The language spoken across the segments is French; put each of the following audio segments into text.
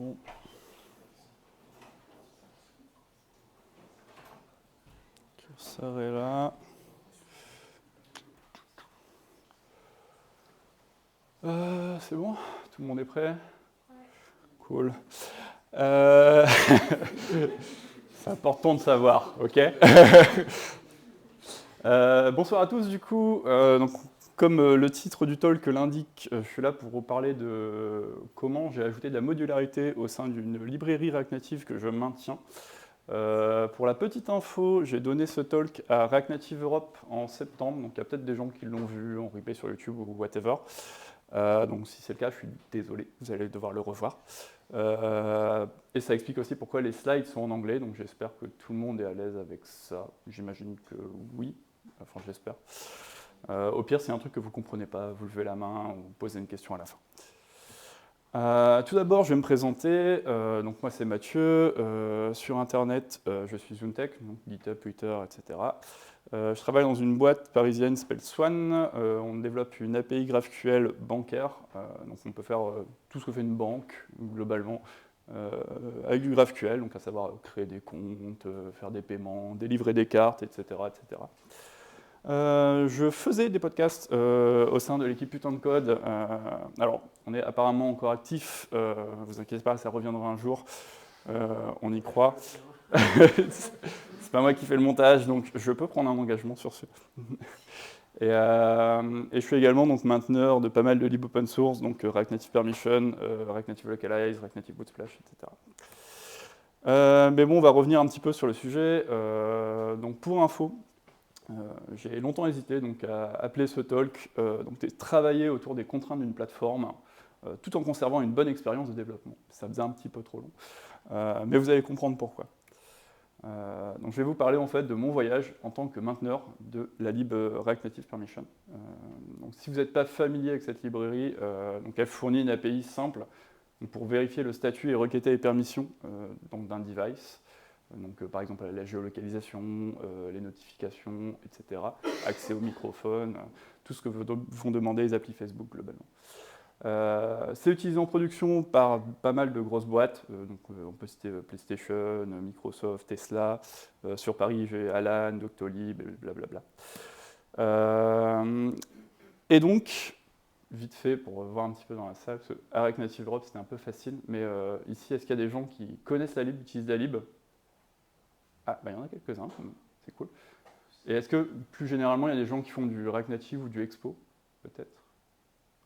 bon. Curseur est là. C'est bon? Tout le monde est prêt? Cool. C'est important de savoir, ok? Bonsoir à tous, du coup. Donc, comme le titre du talk l'indique, je suis là pour vous parler de comment j'ai ajouté de la modularité au sein d'une librairie React Native que je maintiens. Pour la petite info, j'ai donné ce talk à React Native Europe en septembre, donc il y a peut-être des gens qui l'ont vu en replay sur YouTube ou whatever. Donc si c'est le cas, je suis désolé, vous allez devoir le revoir. Et ça explique aussi pourquoi les slides sont en anglais, donc j'espère que tout le monde est à l'aise avec ça. J'imagine que oui, enfin j'espère. Au pire, s'il y a un truc que vous ne comprenez pas, vous levez la main ou posez une question à la fin. Tout d'abord, je vais me présenter. Donc moi, c'est Mathieu. Sur Internet, je suis Zuntech, donc GitHub, Twitter, etc. Je travaille dans une boîte parisienne qui s'appelle Swan. On développe une API GraphQL bancaire. Donc on peut faire tout ce que fait une banque, globalement, avec du GraphQL, donc à savoir créer des comptes, faire des paiements, délivrer des cartes, etc. etc. Je faisais des podcasts au sein de l'équipe Putain de Code. Alors, on est apparemment encore actif. Vous inquiétez pas, ça reviendra un jour. On y croit. C'est pas moi qui fais le montage, donc je peux prendre un engagement sur ce. Et je suis également donc, mainteneur de pas mal de libs open source, donc React Native Permission, React Native Localize, React Native Bootsplash, etc. Mais bon, on va revenir un petit peu sur le sujet. Donc pour info, j'ai longtemps hésité donc, à appeler ce talk travailler autour des contraintes d'une plateforme tout en conservant une bonne expérience de développement. Ça faisait un petit peu trop long, mais vous allez comprendre pourquoi. Donc je vais vous parler en fait de mon voyage en tant que mainteneur de la lib React Native Permission. Donc si vous n'êtes pas familier avec cette librairie, donc elle fournit une API simple donc pour vérifier le statut et requêter les permissions d'un device. Donc, par exemple, la géolocalisation, les notifications, etc. Accès au microphone, tout ce que vont demander les applis Facebook globalement. C'est utilisé en production par pas mal de grosses boîtes. Donc, on peut citer PlayStation, Microsoft, Tesla. Sur Paris, j'ai Alan, Doctolib, blablabla. Et donc, vite fait, pour voir un petit peu dans la salle, parce que React Native Europe, c'était un peu facile, mais ici, est-ce qu'il y a des gens qui connaissent la lib, utilisent la lib? Ah, bah, il y en a quelques-uns, c'est cool. Et est-ce que, plus généralement, il y a des gens qui font du React Native ou du Expo, peut-être?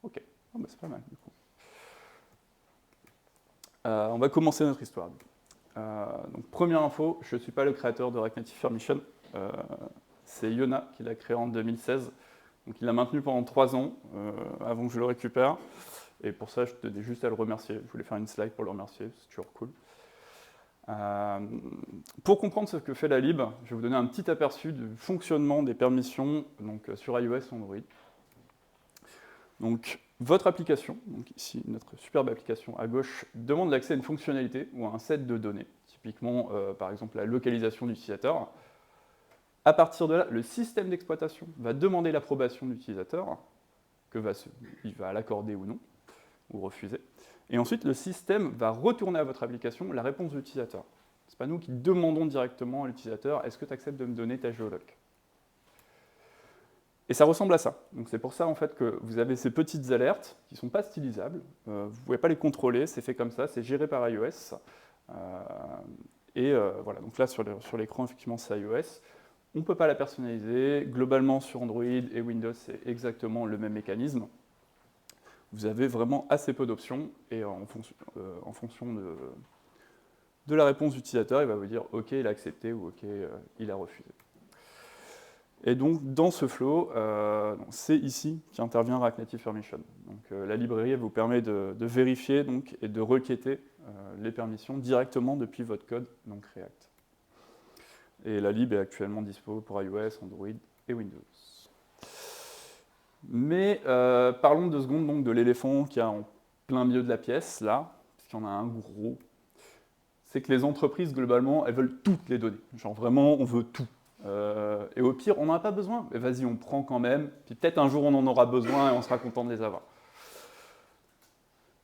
Ok, oh, bah, c'est pas mal, du coup. On va commencer notre histoire. Donc, première info, je ne suis pas le créateur de React Native Permission. C'est Yona qui l'a créé en 2016. Donc, il l'a maintenu pendant 3 ans, avant que je le récupère. Et pour ça, je tenais juste à le remercier. Je voulais faire une slide pour le remercier, c'est toujours cool. Pour comprendre ce que fait la lib, je vais vous donner un petit aperçu du fonctionnement des permissions donc, sur iOS et Android. Donc, votre application, donc ici notre superbe application à gauche, demande l'accès à une fonctionnalité ou à un set de données, typiquement par exemple la localisation de l'utilisateur. À partir de là, le système d'exploitation va demander l'approbation de l'utilisateur, il va l'accorder ou non, ou refuser. Et ensuite, le système va retourner à votre application la réponse de l'utilisateur. Ce n'est pas nous qui demandons directement à l'utilisateur « Est-ce que tu acceptes de me donner ta géoloc ?» Et ça ressemble à ça. Donc c'est pour ça en fait, que vous avez ces petites alertes qui ne sont pas stylisables. Vous ne pouvez pas les contrôler, c'est fait comme ça, c'est géré par iOS. Voilà, donc là sur l'écran, effectivement, c'est iOS. On ne peut pas la personnaliser. Globalement, sur Android et Windows, c'est exactement le même mécanisme. Vous avez vraiment assez peu d'options, et en fonction de la réponse de l'utilisateur, il va vous dire « OK, il a accepté » ou « OK, il a refusé ». Et donc, dans ce flow, c'est ici qu'intervient React Native Permission. Donc, la librairie vous permet de vérifier donc, et de requêter les permissions directement depuis votre code, donc React. Et la lib est actuellement dispo pour iOS, Android et Windows. Mais parlons 2 secondes donc, de l'éléphant qui est en plein milieu de la pièce, là, parce qu'il y en a un gros. C'est que les entreprises, globalement, elles veulent toutes les données. Genre vraiment, on veut tout. Et au pire, on n'en a pas besoin. Mais vas-y, on prend quand même. Puis peut-être un jour, on en aura besoin et on sera content de les avoir.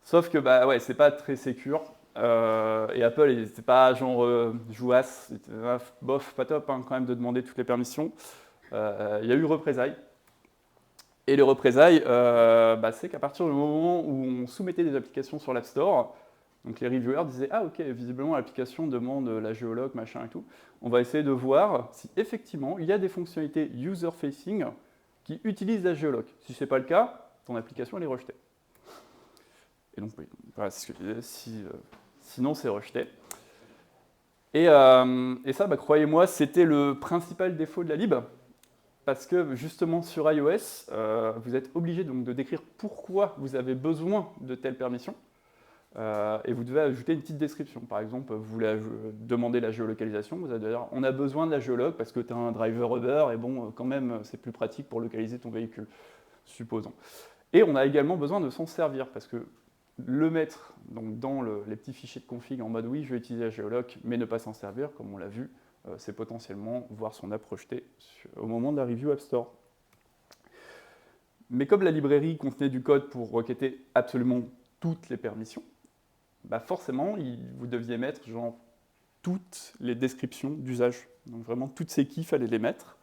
Sauf que, bah ouais, c'est pas très sécure. Et Apple, c'était pas genre jouasse, c'était bof, pas top hein, quand même de demander toutes les permissions. Il y a eu représailles. Et les représailles, c'est qu'à partir du moment où on soumettait des applications sur l'App Store, donc les reviewers disaient ah ok, visiblement l'application demande la géologue, machin et tout. On va essayer de voir si effectivement il y a des fonctionnalités user-facing qui utilisent la géologue. Si ce n'est pas le cas, ton application elle est rejetée. Et donc oui, voilà, c'est ce que je disais, sinon c'est rejeté. Et ça, croyez-moi, c'était le principal défaut de la lib. Parce que justement sur iOS, vous êtes obligé donc de décrire pourquoi vous avez besoin de telle permission. Et vous devez ajouter une petite description. Par exemple, vous voulez demander la géolocalisation, vous allez dire on a besoin de la géologue parce que tu as un driver Uber et bon, quand même, c'est plus pratique pour localiser ton véhicule, supposons. Et on a également besoin de s'en servir parce que le mettre donc, dans les petits fichiers de config en mode oui, je vais utiliser la géologue, mais ne pas s'en servir, comme on l'a vu, c'est potentiellement voir son app rejetée au moment de la review App Store. Mais comme la librairie contenait du code pour requêter absolument toutes les permissions, forcément, vous deviez mettre genre, toutes les descriptions d'usage. Donc vraiment, toutes ces keys, il fallait les mettre.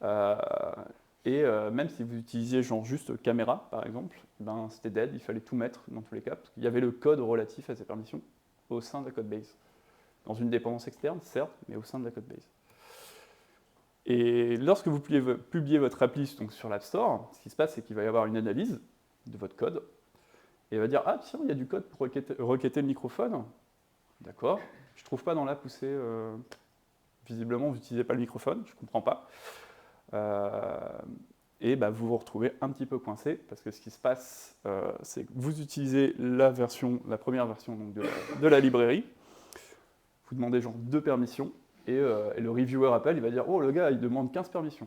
Même si vous utilisiez genre juste caméra, par exemple, c'était dead, il fallait tout mettre dans tous les cas, parce qu'il y avait le code relatif à ces permissions au sein de la codebase. Dans une dépendance externe, certes, mais au sein de la codebase. Et lorsque vous publiez votre appli donc sur l'App Store, ce qui se passe, c'est qu'il va y avoir une analyse de votre code, et il va dire « Ah tiens, il y a du code pour requêter le microphone. D'accord, je ne trouve pas dans l'app où c'est... visiblement, vous n'utilisez pas le microphone, je ne comprends pas. » vous vous retrouvez un petit peu coincé, parce que ce qui se passe, c'est que vous utilisez la première version donc, de la librairie, vous demandez genre 2 permissions, et le reviewer appelle, il va dire « Oh, le gars, il demande 15 permissions. »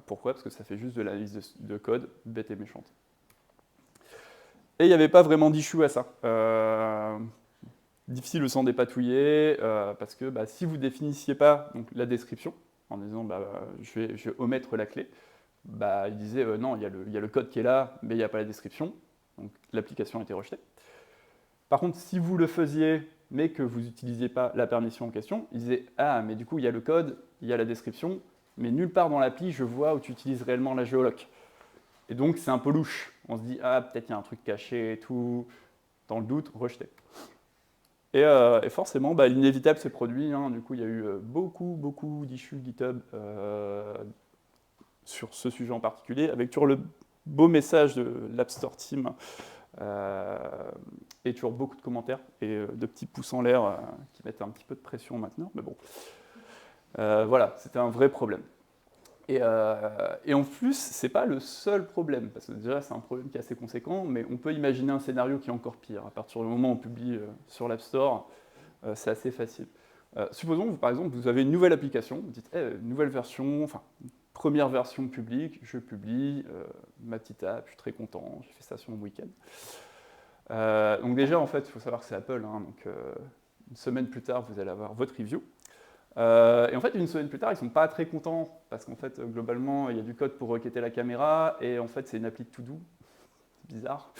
Pourquoi? Parce que ça fait juste de l'analyse de code bête et méchante. Et il n'y avait pas vraiment d'issue à ça. Difficile de s'en dépatouiller, parce que si vous ne définissiez pas donc, la description, en disant je vais omettre la clé, il disait non, il y a le code qui est là, mais il n'y a pas la description, donc l'application a été rejetée. Par contre, si vous le faisiez, mais que vous n'utilisiez pas la permission en question, il disait ah, mais du coup, il y a le code, il y a la description, mais nulle part dans l'appli, je vois où tu utilises réellement la géoloc. Et donc, c'est un peu louche. On se dit ah, peut-être il y a un truc caché et tout. Dans le doute, rejeté. Et forcément, l'inévitable s'est produit. Hein. Du coup, il y a eu beaucoup d'issues GitHub sur ce sujet en particulier, avec toujours le beau message de l'App Store Team et toujours beaucoup de commentaires et de petits pouces en l'air qui mettent un petit peu de pression maintenant. Mais bon, voilà, c'était un vrai problème. Et en plus, ce n'est pas le seul problème, parce que déjà c'est un problème qui est assez conséquent, mais on peut imaginer un scénario qui est encore pire. À partir du moment où on publie sur l'App Store, c'est assez facile. Supposons, par exemple, vous avez une nouvelle application, vous dites nouvelle version, enfin, première version publique, je publie ma petite app, je suis très content, j'ai fait ça sur mon week-end. Donc déjà, en fait, il faut savoir que c'est Apple, hein, donc une semaine plus tard, vous allez avoir votre review. Et en fait, une semaine plus tard, ils ne sont pas très contents parce qu'en fait, globalement, il y a du code pour requêter la caméra et en fait, c'est une appli de to-do. C'est bizarre.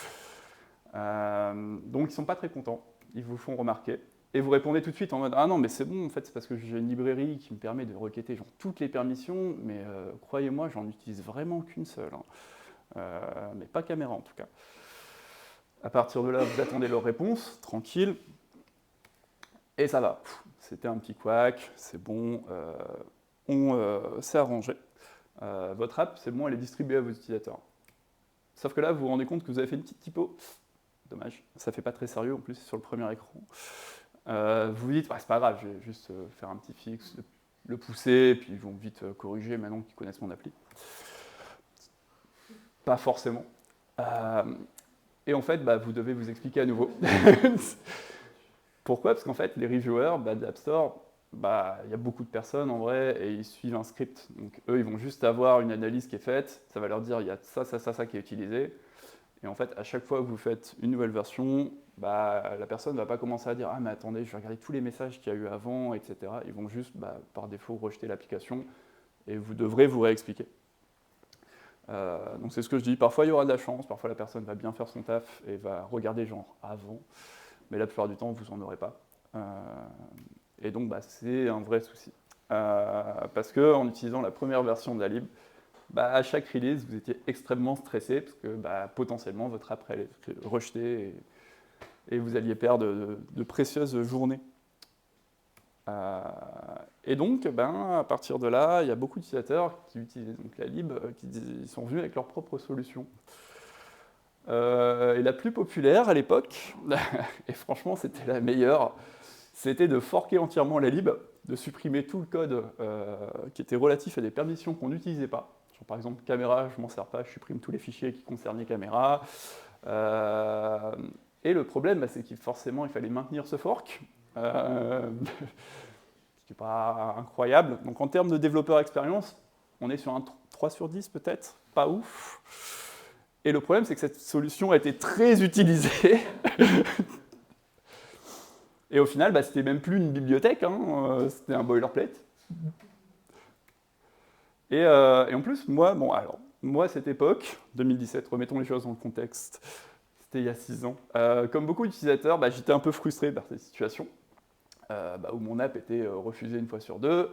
Donc, ils ne sont pas très contents. Ils vous font remarquer. Et vous répondez tout de suite en mode « Ah non, mais c'est bon, en fait, c'est parce que j'ai une librairie qui me permet de requêter genre, toutes les permissions, mais croyez-moi, j'en utilise vraiment qu'une seule. Hein. Mais pas caméra, en tout cas. » À partir de là, vous attendez leur réponse, tranquille. Et ça va. C'était un petit couac, c'est bon, on s'est arrangé. Votre app, c'est bon, elle est distribuée à vos utilisateurs. Sauf que là, vous vous rendez compte que vous avez fait une petite typo. Dommage, ça fait pas très sérieux, en plus, c'est sur le premier écran. Vous vous dites, c'est pas grave, je vais juste faire un petit fixe, le pousser, puis ils vont vite corriger maintenant qu'ils connaissent mon appli. Pas forcément. Et en fait, vous devez vous expliquer à nouveau. Pourquoi? Parce qu'en fait, les reviewers d'App Store, il y a beaucoup de personnes en vrai, et ils suivent un script. Donc eux, ils vont juste avoir une analyse qui est faite, ça va leur dire, il y a ça qui est utilisé. Et en fait, à chaque fois que vous faites une nouvelle version, la personne ne va pas commencer à dire « Ah, mais attendez, je vais regarder tous les messages qu'il y a eu avant, etc. » Ils vont juste, par défaut, rejeter l'application, et vous devrez vous réexpliquer. Donc c'est ce que je dis, parfois il y aura de la chance, parfois la personne va bien faire son taf et va regarder genre avant. mais la plupart du temps, vous n'en aurez pas. Et donc, c'est un vrai souci. Parce qu'en utilisant la première version de la lib, à chaque release, vous étiez extrêmement stressé, parce que potentiellement, votre app allait être rejetée et vous alliez perdre de précieuses journées. Et donc, à partir de là, il y a beaucoup d'utilisateurs qui utilisent donc la lib, qui sont venus avec leur propre solution. Et la plus populaire à l'époque, et franchement c'était la meilleure, c'était de forker entièrement la lib, de supprimer tout le code qui était relatif à des permissions qu'on n'utilisait pas. Genre, par exemple, caméra, je m'en sers pas, je supprime tous les fichiers qui concernaient caméra. Et le problème, c'est qu'il forcément il fallait maintenir ce fork. Ce qui n'est pas incroyable. Donc en termes de développeur expérience, on est sur un 3 sur 10 peut-être, pas ouf. Et le problème, c'est que cette solution a été très utilisée. Et au final, c'était même plus une bibliothèque, hein, c'était un boilerplate. Et en plus, moi, à cette époque, 2017, remettons les choses dans le contexte, c'était il y a 6 ans, comme beaucoup d'utilisateurs, j'étais un peu frustré par cette situation. Où mon app était refusée une fois sur deux.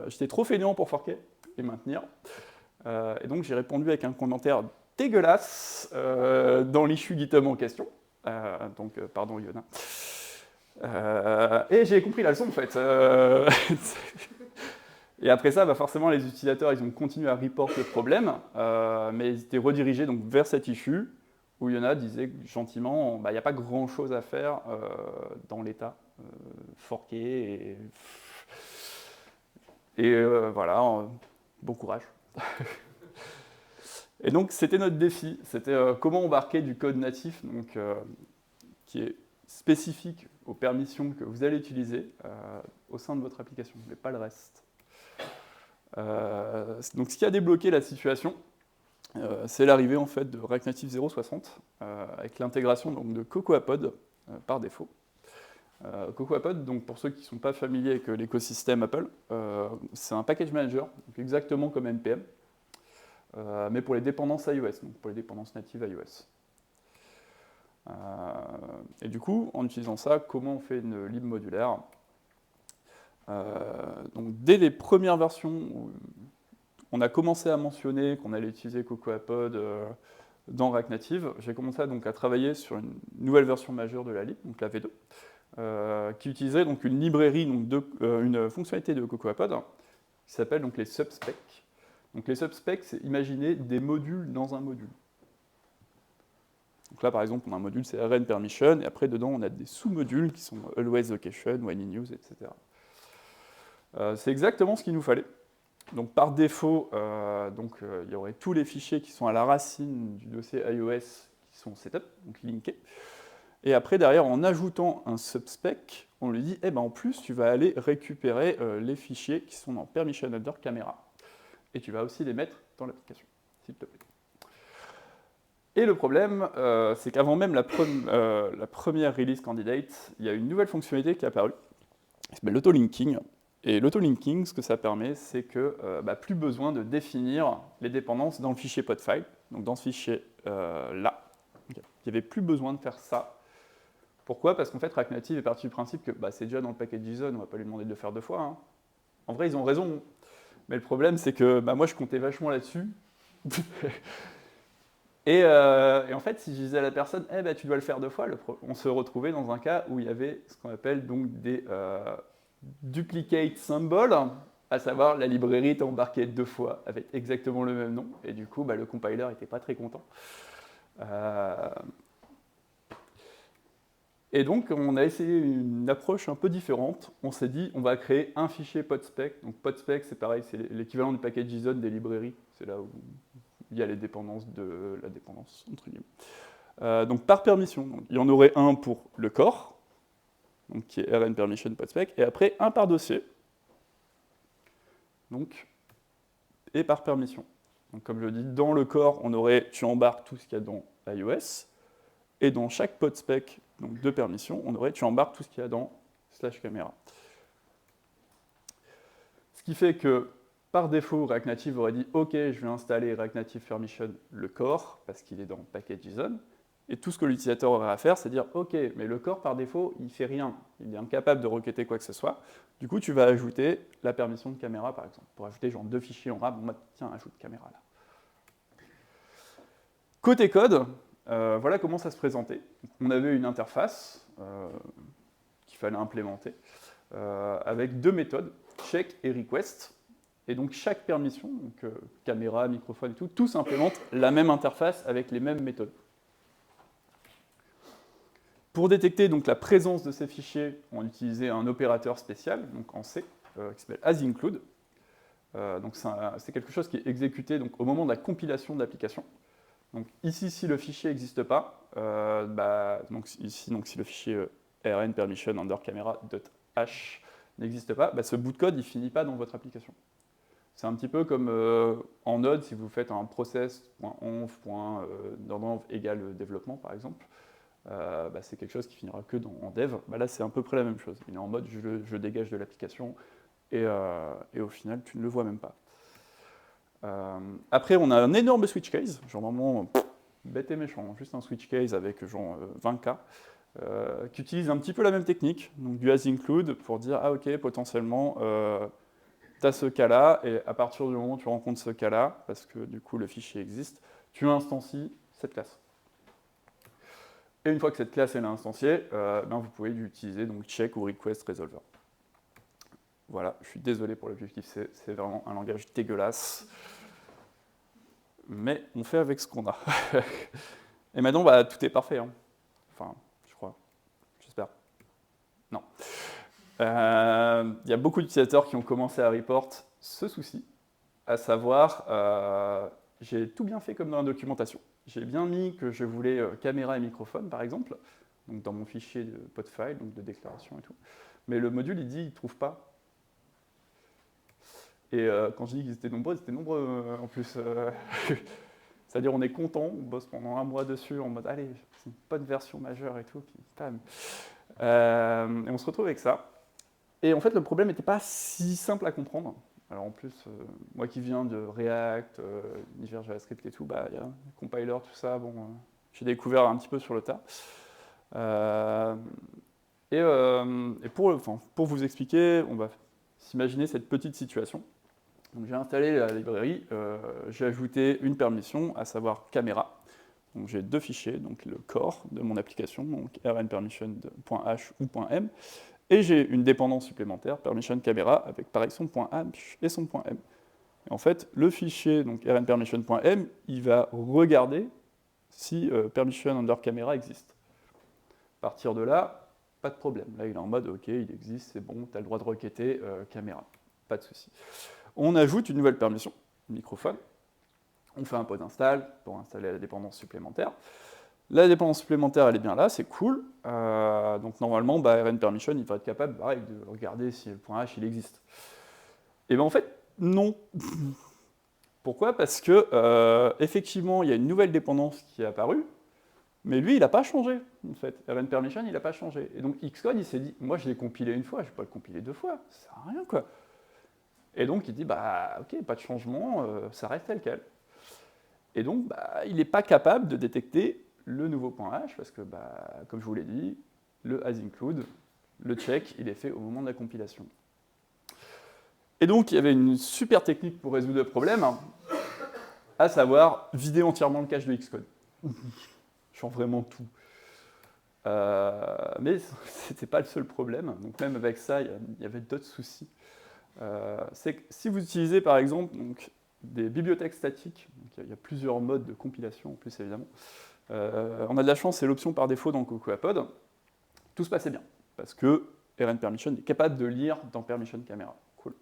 J'étais trop fainéant pour forker et maintenir. Et donc j'ai répondu avec un commentaire dégueulasse dans l'issue GitHub en question. Pardon Yona. Et j'ai compris la leçon en fait. Et après ça, forcément les utilisateurs ils ont continué à report le problème, mais ils étaient redirigés donc, vers cette issue où Yona disait gentiment, il n'y a pas grand chose à faire dans l'état. Forquer et voilà, bon courage. Et donc c'était notre défi, c'était comment embarquer du code natif donc, qui est spécifique aux permissions que vous allez utiliser au sein de votre application, mais pas le reste. Donc ce qui a débloqué la situation, c'est l'arrivée en fait de React Native 0.60 avec l'intégration de CocoaPod par défaut. CocoaPod, donc pour ceux qui ne sont pas familiers avec l'écosystème Apple, c'est un package manager, donc exactement comme NPM, mais pour les dépendances iOS, donc pour les dépendances natives iOS. Et du coup, en utilisant ça, comment on fait une lib modulaire? Donc dès les premières versions, on a commencé à mentionner qu'on allait utiliser CocoaPod dans React Native. J'ai commencé donc à travailler sur une nouvelle version majeure de la lib, donc la V2. Qui utilisait donc une librairie, donc une fonctionnalité de CocoaPod qui s'appelle donc les subspecs. Donc les subspecs, c'est imaginer des modules dans un module. Donc là, par exemple, on a un module, c'est RN Permission, et après, dedans, on a des sous-modules qui sont Always Location, When in Use, etc. C'est exactement ce qu'il nous fallait. Donc par défaut, il y aurait tous les fichiers qui sont à la racine du dossier iOS qui sont setup, donc linkés. Et après, derrière, en ajoutant un subspec, on lui dit, en plus, tu vas aller récupérer les fichiers qui sont dans Permission Under Camera. Et tu vas aussi les mettre dans l'application, s'il te plaît. Et le problème, c'est qu'avant même la première release candidate, il y a une nouvelle fonctionnalité qui est apparue, qui s'appelle l'auto-linking. Et l'auto-linking, ce que ça permet, c'est que plus besoin de définir les dépendances dans le fichier podfile, donc dans ce fichier-là. Il n'y avait plus besoin de faire ça. Pourquoi? Parce qu'en fait, React Native est parti du principe que c'est déjà dans le package JSON, on ne va pas lui demander de le faire 2 fois. Hein. En vrai, ils ont raison. Mais le problème, c'est que moi, je comptais vachement là-dessus. et en fait, si je disais à la personne, tu dois le faire 2 fois, on se retrouvait dans un cas où il y avait ce qu'on appelle donc des duplicate symbols, à savoir la librairie était embarquée 2 fois avec exactement le même nom. Et du coup, le compiler n'était pas très content. Et donc, on a essayé une approche un peu différente. On s'est dit, on va créer un fichier podspec. Donc, podspec, c'est pareil, c'est l'équivalent du package JSON des librairies. C'est là où il y a les dépendances de la dépendance, entre guillemets. Donc, par permission. Donc, il y en aurait un pour le core, donc, qui est rn permission podspec, et après, un par dossier. Donc, et par permission. Donc, comme je le dis, dans le core, tu embarques tout ce qu'il y a dans iOS, et dans chaque podspec, donc de permission, tu embarques tout ce qu'il y a dans /camera. Ce qui fait que, par défaut, React Native aurait dit « Ok, je vais installer React Native Permission, le core, parce qu'il est dans package JSON. » Et tout ce que l'utilisateur aurait à faire, c'est dire « Ok, mais le core, par défaut, il ne fait rien. Il est incapable de requêter quoi que ce soit. » Du coup, tu vas ajouter la permission de caméra, par exemple. Pour ajouter genre 2 fichiers en RAM, en mode « Tiens, ajoute caméra là. » Côté code, voilà comment ça se présentait. On avait une interface qu'il fallait implémenter avec 2 méthodes, check et request. Et donc chaque permission, donc, caméra, microphone et tout, tous implémentent la même interface avec les mêmes méthodes. Pour détecter donc, la présence de ces fichiers, on utilisait un opérateur spécial, donc en C, qui s'appelle asInclude. Donc c'est quelque chose qui est exécuté donc, au moment de la compilation de l'application. Donc ici, si le fichier n'existe pas, si le fichier rn permission _camera.h n'existe pas, ce bout de code ne finit pas dans votre application. C'est un petit peu comme en Node, si vous faites un process.env égale développement, par exemple, c'est quelque chose qui finira que en dev. Là, c'est à peu près la même chose. Il est en mode, je dégage de l'application, et au final, tu ne le vois même pas. Après, on a un énorme switch case, genre vraiment bête et méchant, juste un switch case avec genre 20K, qui utilise un petit peu la même technique, donc du asInclude pour dire, ah ok, potentiellement, tu as ce cas-là, et à partir du moment où tu rencontres ce cas-là, parce que du coup le fichier existe, tu instancies cette classe. Et une fois que cette classe est instanciée, vous pouvez l'utiliser, donc check ou request resolver. Voilà, je suis désolé pour l'objectif, c'est vraiment un langage dégueulasse. Mais on fait avec ce qu'on a. Et maintenant, tout est parfait. Hein. Enfin, je crois. J'espère. Non. Il y a beaucoup d'utilisateurs qui ont commencé à report ce souci, à savoir, j'ai tout bien fait comme dans la documentation. J'ai bien mis que je voulais caméra et microphone, par exemple, donc dans mon fichier de podfile, donc de déclaration et tout. Mais le module, il dit, il ne trouve pas. Et quand je dis qu'ils étaient nombreux en plus. C'est-à-dire, on est content, on bosse pendant un mois dessus, en mode, allez, c'est une bonne version majeure et tout, puis bam. Et on se retrouve avec ça. Et en fait, le problème n'était pas si simple à comprendre. Alors en plus, moi qui viens de React, univers JavaScript et tout, il y a un compiler, tout ça, j'ai découvert un petit peu sur le tas. Et pour vous expliquer, on va s'imaginer cette petite situation. Donc j'ai installé la librairie, j'ai ajouté une permission, à savoir caméra. Donc j'ai 2 fichiers, donc le core de mon application, donc rnpermission.h ou .m, et j'ai une dépendance supplémentaire, permission camera, avec pareil son .h et son .m. Et en fait, le fichier, donc rnpermission.m, il va regarder si permission _camera existe. À partir de là, pas de problème. Là, il est en mode, ok, il existe, c'est bon, tu as le droit de requêter caméra. Pas de souci. On ajoute une nouvelle permission, microphone. On fait un pod install pour installer la dépendance supplémentaire. La dépendance supplémentaire, elle est bien là, c'est cool. Donc normalement, rn permission, il va être capable de regarder si le .h il existe. Et bien en fait, non. Pourquoi? Parce que effectivement, il y a une nouvelle dépendance qui est apparue, mais lui, il n'a pas changé, en fait. rn permission, il n'a pas changé. Et donc Xcode, il s'est dit, moi je l'ai compilé une fois, je ne vais pas le compiler 2 fois, ça sert à rien, quoi. Et donc il dit, ok, pas de changement, ça reste tel quel. Et donc, il n'est pas capable de détecter le nouveau .h, parce que, comme je vous l'ai dit, le asInclude, le check, il est fait au moment de la compilation. Et donc, il y avait une super technique pour résoudre le problème, à savoir vider entièrement le cache de Xcode. Genre vraiment tout. Mais ce n'était pas le seul problème, donc même avec ça, il y avait d'autres soucis. C'est que si vous utilisez par exemple des bibliothèques statiques, il y a plusieurs modes de compilation en plus évidemment, on a de la chance, c'est l'option par défaut dans CocoaPod, tout se passait bien, parce que rn permission est capable de lire dans permission camera. Cool.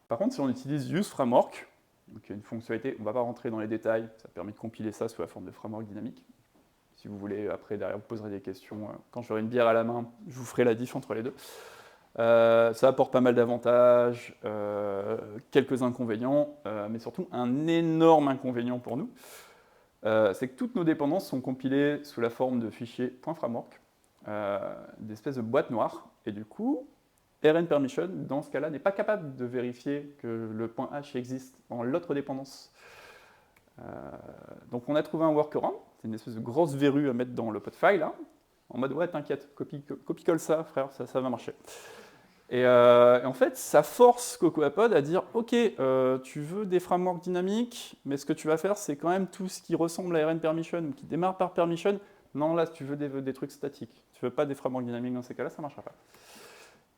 Par contre, si on utilise useFramework, donc il y a une fonctionnalité, on ne va pas rentrer dans les détails, ça permet de compiler ça sous la forme de framework dynamique. Si vous voulez, après, derrière, vous poserez des questions. Quand j'aurai une bière à la main, je vous ferai la diff entre les deux. Ça apporte pas mal d'avantages, quelques inconvénients, mais surtout un énorme inconvénient pour nous. C'est que toutes nos dépendances sont compilées sous la forme de fichiers .framework, d'espèces de boîtes noires, et du coup, rn permission, dans ce cas-là, n'est pas capable de vérifier que le .h existe dans l'autre dépendance. Donc on a trouvé un workaround, c'était une espèce de grosse verrue à mettre dans le podfile, là, en mode, ouais, t'inquiète, copie-colle ça, frère, ça va marcher. Et en fait, ça force CocoaPod à dire, ok, tu veux des frameworks dynamiques, mais ce que tu vas faire, c'est quand même tout ce qui ressemble à RN permission, ou qui démarre par permission. Non, là, tu veux des trucs statiques. Tu veux pas des frameworks dynamiques dans ces cas-là, ça ne marchera pas.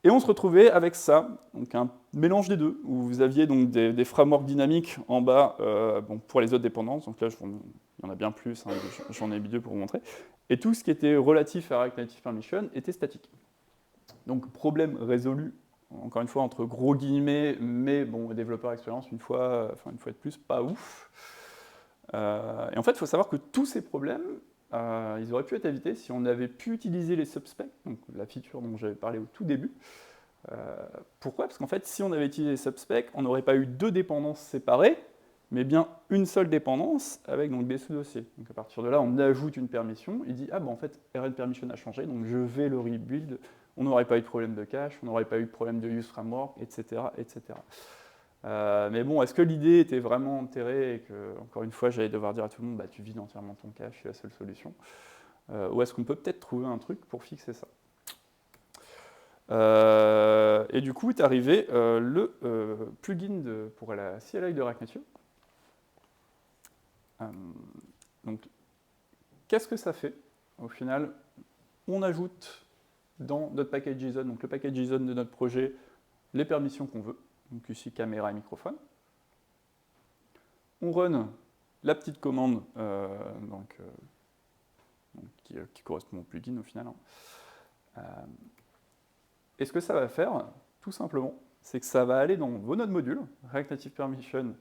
Et on se retrouvait avec ça, donc un mélange des deux, où vous aviez donc des frameworks dynamiques en bas bon, pour les autres dépendances, donc là il y en a bien plus, hein, j'en ai mis deux pour vous montrer, et tout ce qui était relatif à React Native Permission était statique. Donc problème résolu, encore une fois entre gros guillemets, mais bon, développeur expérience, une fois de plus, pas ouf. Et en fait, il faut savoir que tous ces problèmes, ils auraient pu être évités si on avait pu utiliser les subspecs, donc la feature dont j'avais parlé au tout début. Pourquoi? Parce qu'en fait, si on avait utilisé les subspecs, on n'aurait pas eu deux dépendances séparées, mais bien une seule dépendance avec donc, des sous-dossiers. Donc à partir de là, on ajoute une permission, il dit « Ah ben en fait, RN permission a changé, donc je vais le rebuild ». On n'aurait pas eu de problème de cache, on n'aurait pas eu de problème de use framework, etc. etc. Mais bon, est-ce que l'idée était vraiment enterrée et que, encore une fois, j'allais devoir dire à tout le monde, bah, tu vides entièrement ton cache, c'est la seule solution. Ou est-ce qu'on peut peut-être trouver un truc pour fixer ça? Et du coup est arrivé le plugin pour la CLI de React Native. Donc, qu'est-ce que ça fait? Au final, on ajoute dans notre package JSON, donc le package JSON de notre projet, les permissions qu'on veut. Donc ici, caméra et microphone. On run la petite commande qui correspond au plugin au final. Et ce que ça va faire, tout simplement, c'est que ça va aller dans vos nodes modules, React Native Permission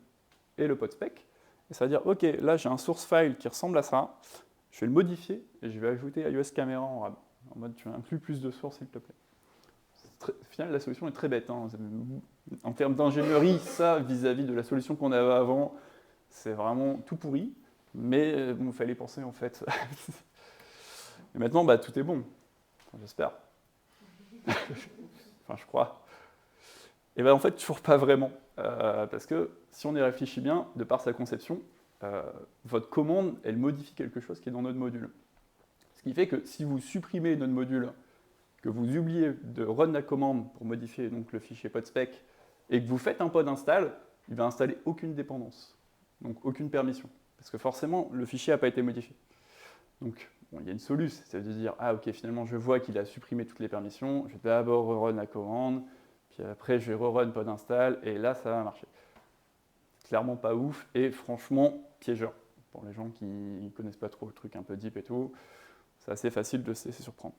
et le podspec, et ça va dire, ok, là j'ai un source file qui ressemble à ça, je vais le modifier et je vais ajouter iOS Camera en RAB. En mode, tu inclus plus de sources, s'il te plaît. Au final, la solution est très bête. Hein. En termes d'ingénierie, ça, vis-à-vis de la solution qu'on avait avant, c'est vraiment tout pourri, mais bon, il fallait penser en fait. Et maintenant, bah, tout est bon, enfin, j'espère. Enfin, je crois. Et bien en fait, toujours pas vraiment. Parce que si on y réfléchit bien, de par sa conception, votre commande, elle modifie quelque chose qui est dans notre module. Ce qui fait que si vous supprimez notre module, que vous oubliez de run la commande pour modifier donc, le fichier podspec, et que vous faites un pod install, il va installer aucune dépendance, donc aucune permission. Parce que forcément, le fichier n'a pas été modifié. Donc, bon, il y a une solution, c'est de dire, ah ok, finalement, je vois qu'il a supprimé toutes les permissions, je vais d'abord rerun la commande, puis après, je vais rerun pod install, et là, ça va marcher. C'est clairement pas ouf, et franchement, piégeur. Pour les gens qui ne connaissent pas trop le truc un peu deep et tout, c'est assez facile de se laisser surprendre.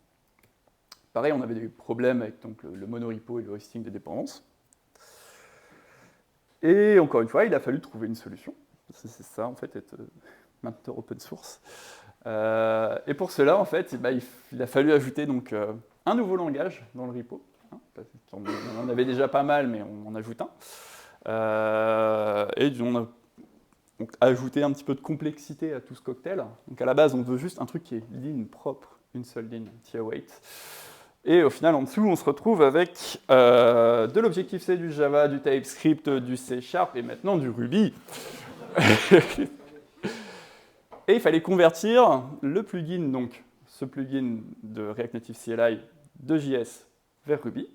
Pareil, on avait des problèmes avec donc, le monorepo et le hosting des dépendances. Et encore une fois, il a fallu trouver une solution. C'est ça, en fait, être mainteneur open source. Et pour cela, en fait, bah, il a fallu ajouter donc, un nouveau langage dans le repo. Hein, on en avait déjà pas mal, mais on en ajoute un. Et on a donc, ajouté un petit peu de complexité à tout ce cocktail. Donc à la base, on veut juste un truc qui est ligne propre, une seule ligne, TIA-Wait. Et au final, en dessous, on se retrouve avec de l'Objective-C, du Java, du TypeScript, du C# et maintenant du Ruby. Et il fallait convertir le plugin, donc ce plugin de React Native CLI de JS vers Ruby,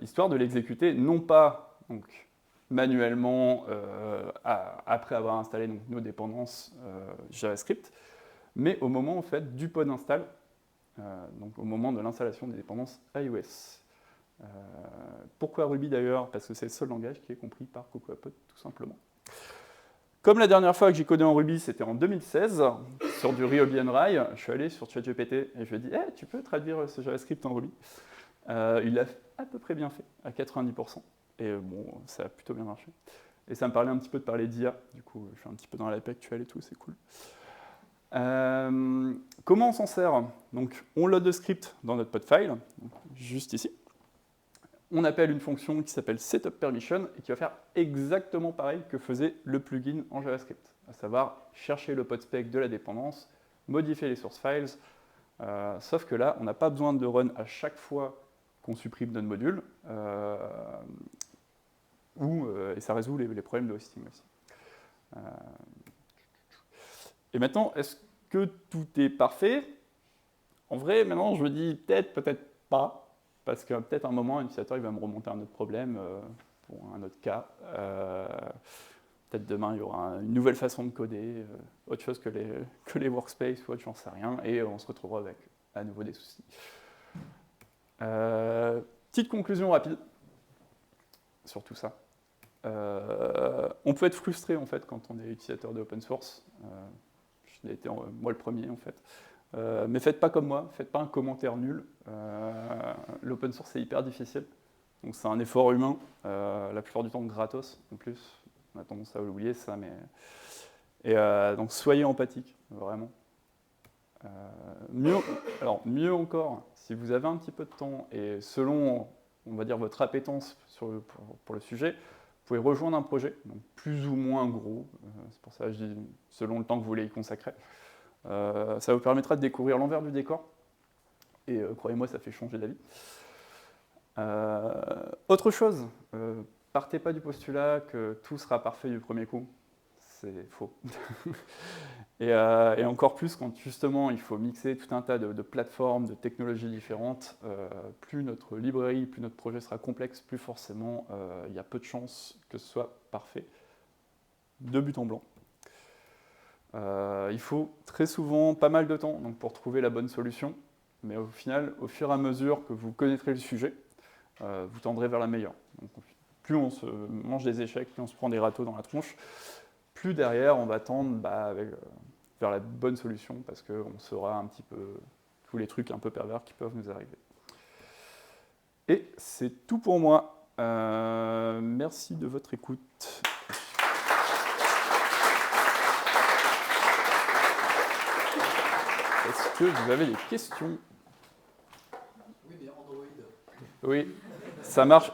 histoire de l'exécuter non pas donc, manuellement après avoir installé donc, nos dépendances JavaScript, mais au moment en fait, du pod install, donc au moment de l'installation des dépendances iOS. Pourquoi Ruby d'ailleurs? Parce que c'est le seul langage qui est compris par CocoaPod, tout simplement. Comme la dernière fois que j'ai codé en Ruby, c'était en 2016, sur du Ryobi Enrai, je suis allé sur ChatGPT et je lui ai dit hey, « tu peux traduire ce JavaScript en Ruby ?» Il l'a à peu près bien fait, à 90%. Et bon, ça a plutôt bien marché. Et ça me parlait un petit peu de parler d'IA, du coup, je suis un petit peu dans la paix actuelle et tout, c'est cool. Comment on s'en sert? Donc, on load le script dans notre podfile, juste ici. On appelle une fonction qui s'appelle setUpPermission et qui va faire exactement pareil que faisait le plugin en JavaScript, à savoir chercher le podspec de la dépendance, modifier les source files, sauf que là, on n'a pas besoin de run à chaque fois qu'on supprime notre module, et ça résout les problèmes de hosting aussi. Et maintenant, est-ce que tout est parfait? En vrai, maintenant, je me dis peut-être pas, parce que peut-être à un moment, un utilisateur il va me remonter un autre problème pour un autre cas. Peut-être demain, il y aura une nouvelle façon de coder, autre chose que les workspaces ou autre, j'en sais rien, et on se retrouvera avec à nouveau des soucis. Petite conclusion rapide sur tout ça. On peut être frustré en fait quand on est utilisateur de open source. Je l'ai été moi le premier en fait. Mais faites pas comme moi, faites pas un commentaire nul. L'open source c'est hyper difficile. Donc c'est un effort humain, la plupart du temps gratos en plus. On a tendance à oublier ça, mais. Et donc soyez empathique, vraiment. Mieux encore, si vous avez un petit peu de temps et selon, on va dire, votre appétence pour le sujet, vous pouvez rejoindre un projet, donc plus ou moins gros, c'est pour ça que je dis selon le temps que vous voulez y consacrer. Ça vous permettra de découvrir l'envers du décor, et croyez-moi, ça fait changer d'avis. Autre chose, partez pas du postulat que tout sera parfait du premier coup, c'est faux. Et encore plus quand justement il faut mixer tout un tas de plateformes, de technologies différentes, plus notre librairie, plus notre projet sera complexe, plus forcément il y a peu de chances que ce soit parfait de but en blanc. Il faut très souvent pas mal de temps donc, pour trouver la bonne solution, mais au final, au fur et à mesure que vous connaîtrez le sujet, vous tendrez vers la meilleure. Donc, plus on se mange des échecs, plus on se prend des râteaux dans la tronche, plus derrière on va tendre vers la bonne solution parce qu'on saura un petit peu tous les trucs un peu pervers qui peuvent nous arriver. Et c'est tout pour moi. Merci de votre écoute. Est-ce que vous avez des questions? Oui, mais Android. Oui, ça marche.